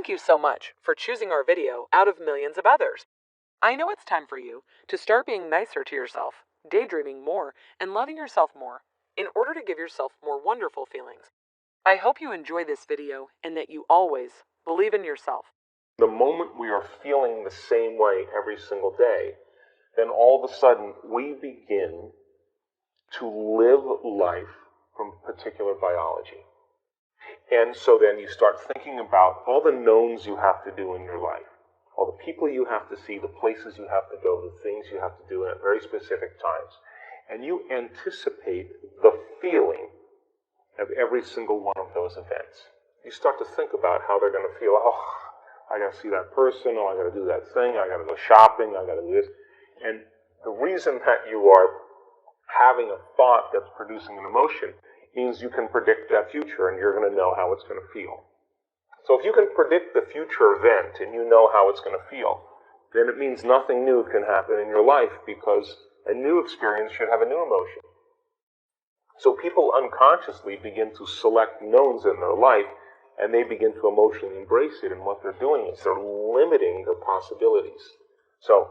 Thank you so much for choosing our video out of millions of others. I know it's time for you to start being nicer to yourself, daydreaming more, and loving yourself more in order to give yourself more wonderful feelings. I hope you enjoy this video and that you always believe in yourself. The moment we are feeling the same way every single day, then all of a sudden we begin to live life from particular biology. And so then you start thinking about all the knowns you have to do in your life, all the people you have to see, the places you have to go, the things you have to do at very specific times. And you anticipate the feeling of every single one of those events. You start to think about how they're going to feel. Oh, I got to see that person. Oh, I got to do that thing. I got to go shopping. I got to do this. And the reason that you are having a thought that's producing an emotion means you can predict that future and you're going to know how it's going to feel. So if you can predict the future event and you know how it's going to feel, then it means nothing new can happen in your life because a new experience should have a new emotion. So people unconsciously begin to select knowns in their life and they begin to emotionally embrace it, and what they're doing is they're limiting the possibilities. So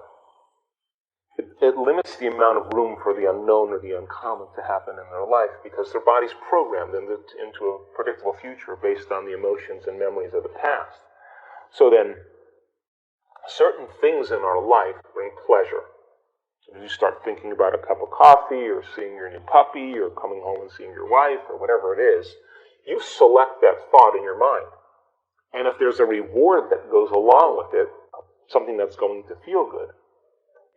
it limits the amount of room for the unknown or the uncommon to happen in their life because their body's programmed into a predictable future based on the emotions and memories of the past. So then, certain things in our life bring pleasure. As you start thinking about a cup of coffee or seeing your new puppy or coming home and seeing your wife or whatever it is, you select that thought in your mind. And if there's a reward that goes along with it, something that's going to feel good,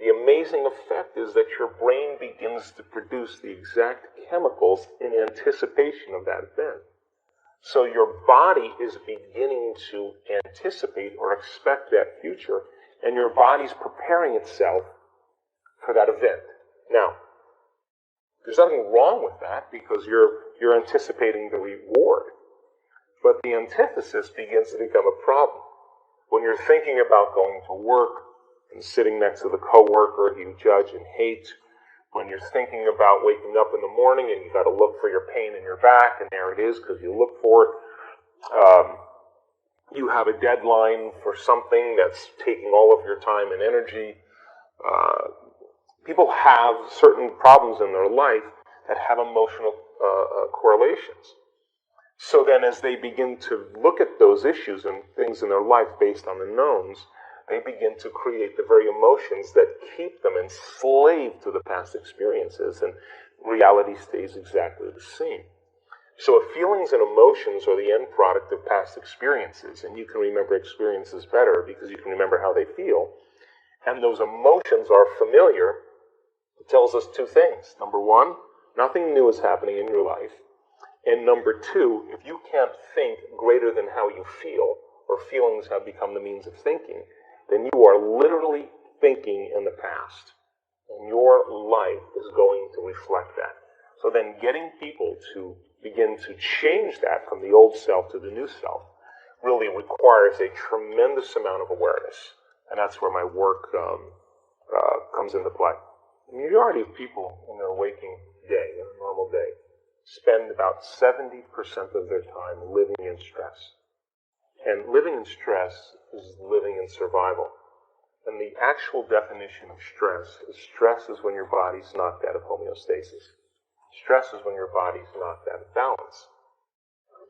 the amazing effect is that your brain begins to produce the exact chemicals in anticipation of that event. So your body is beginning to anticipate or expect that future, and your body's preparing itself for that event. Now, there's nothing wrong with that because you're anticipating the reward. But the antithesis begins to become a problem. When you're thinking about going to work and sitting next to the coworker you judge and hate, when you're thinking about waking up in the morning and you got to look for your pain in your back, and there it is because you look for it. You have a deadline for something that's taking all of your time and energy. People have certain problems in their life that have emotional correlations. So then as they begin to look at those issues and things in their life based on the knowns, they begin to create the very emotions that keep them enslaved to the past experiences, and reality stays exactly the same. So if feelings and emotions are the end product of past experiences, and you can remember experiences better because you can remember how they feel, and those emotions are familiar, it tells us two things. Number one, nothing new is happening in your life. And number two, if you can't think greater than how you feel, or feelings have become the means of thinking, then you are literally thinking in the past. And your life is going to reflect that. So then getting people to begin to change that from the old self to the new self really requires a tremendous amount of awareness. And that's where my work comes into play. The majority of people in their waking day, in a normal day, spend about 70% of their time living in stress. And living in stress is living in survival. And the actual definition of stress is when your body's knocked out of homeostasis. Stress is when your body's knocked out of balance.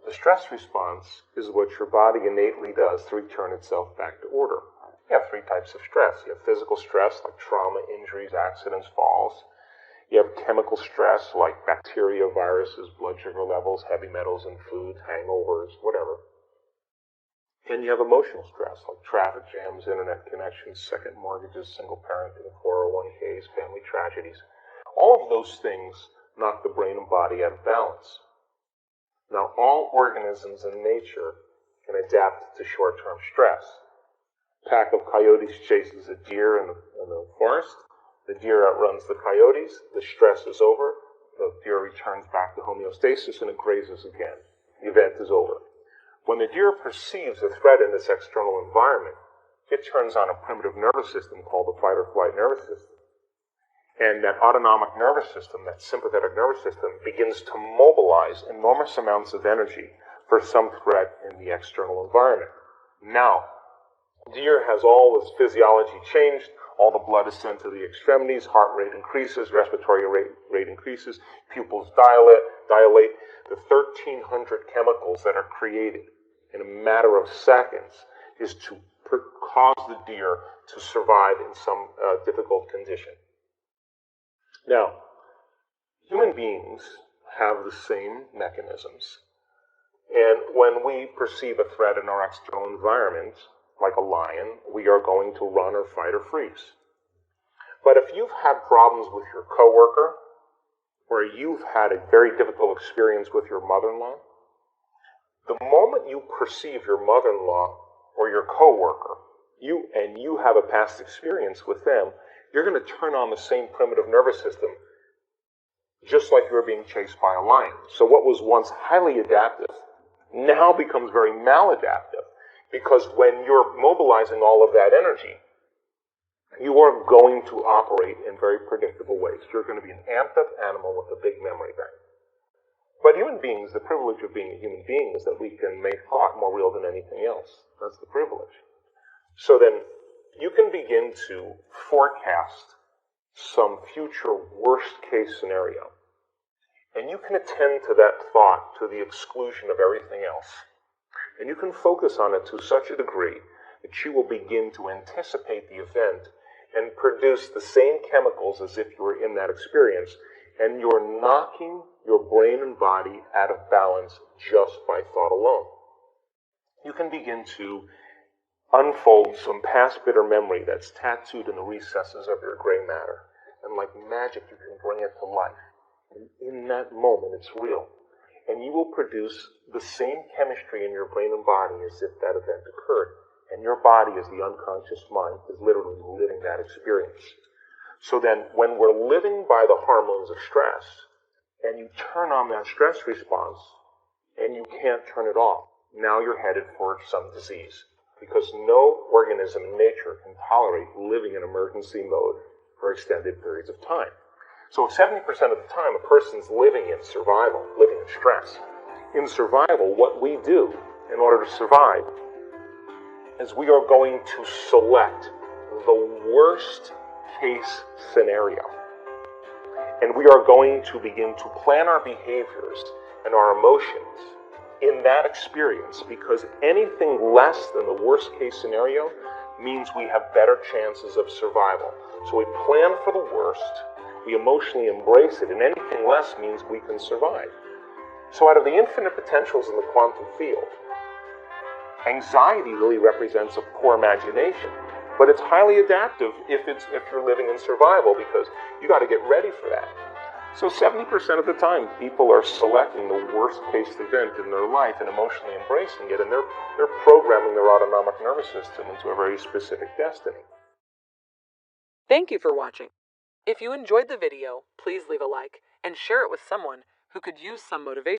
The stress response is what your body innately does to return itself back to order. You have three types of stress. You have physical stress, like trauma, injuries, accidents, falls. You have chemical stress, like bacteria, viruses, blood sugar levels, heavy metals in food, hangovers, whatever. And you have emotional stress, like traffic jams, internet connections, second mortgages, single parenting, 401ks, family tragedies. All of those things knock the brain and body out of balance. Now, all organisms in nature can adapt to short-term stress. A pack of coyotes chases a deer in the forest. The deer outruns the coyotes. The stress is over. The deer returns back to homeostasis and it grazes again. The event is over. When the deer perceives a threat in this external environment, it turns on a primitive nervous system called the fight or flight nervous system. And that autonomic nervous system, that sympathetic nervous system, begins to mobilize enormous amounts of energy for some threat in the external environment. Now, deer has all its physiology changed. All the blood is sent to the extremities. Heart rate increases. Respiratory rate increases. Pupils dilate. The 1,300 chemicals that are created in a matter of seconds is to cause the deer to survive in some difficult condition. Now, human beings have the same mechanisms. And when we perceive a threat in our external environment, like a lion, we are going to run or fight or freeze. But if you've had problems with your coworker, where you've had a very difficult experience with your mother-in-law, the moment you perceive your mother-in-law or your coworker, you have a past experience with them, you're going to turn on the same primitive nervous system, just like you were being chased by a lion. So what was once highly adaptive now becomes very maladaptive, because when you're mobilizing all of that energy, you are going to operate in very predictable ways. You're going to be an amped-up animal with a big memory bank. But human beings, the privilege of being a human being is that we can make thought more real than anything else. That's the privilege. So then you can begin to forecast some future worst-case scenario. And you can attend to that thought to the exclusion of everything else. And you can focus on it to such a degree that you will begin to anticipate the event and produce the same chemicals as if you were in that experience. And you're knocking your brain and body out of balance just by thought alone. You can begin to unfold some past bitter memory that's tattooed in the recesses of your gray matter. And like magic, you can bring it to life. And in that moment, it's real. And you will produce the same chemistry in your brain and body as if that event occurred. And your body, as the unconscious mind, is literally living that experience. So then, when we're living by the hormones of stress, and you turn on that stress response, and you can't turn it off, now you're headed for some disease. Because no organism in nature can tolerate living in emergency mode for extended periods of time. So 70% of the time, a person's living in survival, living in stress. In survival, what we do in order to survive is we are going to select the worst case scenario. And we are going to begin to plan our behaviors and our emotions in that experience, because anything less than the worst case scenario means we have better chances of survival. So we plan for the worst, we emotionally embrace it, and anything less means we can survive. So out of the infinite potentials in the quantum field, anxiety really represents a poor imagination, but it's highly adaptive if you're living in survival, because you got to get ready for that. So 70% of the time, people are selecting the worst case event in their life and emotionally embracing it, and they're programming their autonomic nervous system into a very specific destiny. Thank you for watching. If you enjoyed the video, please leave a like and share it with someone who could use some motivation.